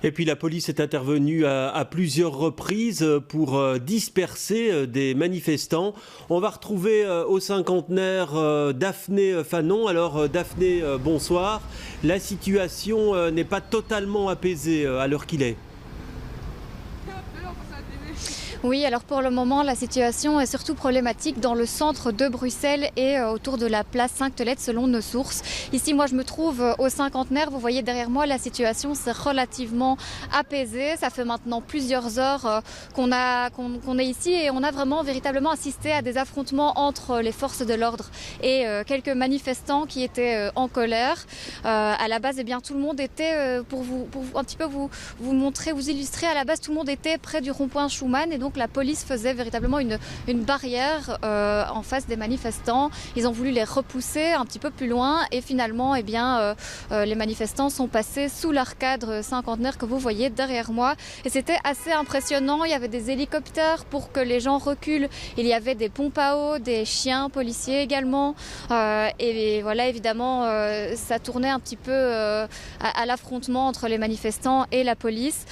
Et puis la police est intervenue à plusieurs reprises pour disperser des manifestants. On va retrouver au cinquantenaire Daphné Fanon. Alors Daphné, bonsoir. La situation n'est pas totalement apaisée à l'heure qu'il est. Oui, alors pour le moment, la situation est surtout problématique dans le centre de Bruxelles et autour de la place Sainte-Hélène selon nos sources. Ici, moi, je me trouve au cinquantenaire. Vous voyez derrière moi, la situation s'est relativement apaisée. Ça fait maintenant plusieurs heures qu'on est ici et on a vraiment véritablement assisté à des affrontements entre les forces de l'ordre et quelques manifestants qui étaient en colère. À la base, eh bien, tout le monde était, pour un petit peu vous montrer, vous illustrer, à la base, tout le monde était près du rond-point Schuman et donc la police faisait véritablement une barrière en face des manifestants. Ils ont voulu les repousser un petit peu plus loin et finalement eh bien, les manifestants sont passés sous l'arcade cinquantenaire que vous voyez derrière moi et c'était assez impressionnant. Il y avait des hélicoptères pour que les gens reculent, il y avait des pompes à eau, des chiens policiers également et voilà, évidemment ça tournait un petit peu à l'affrontement entre les manifestants et la police.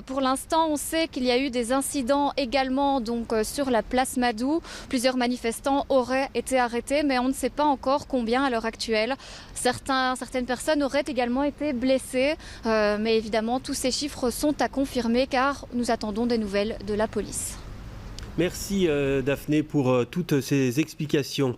Pour l'instant, on sait qu'il y a eu des incidents également donc sur la place Madou. Plusieurs manifestants auraient été arrêtés, mais on ne sait pas encore combien à l'heure actuelle. Certaines personnes auraient également été blessées, mais évidemment tous ces chiffres sont à confirmer car nous attendons des nouvelles de la police. Merci Daphné pour toutes ces explications.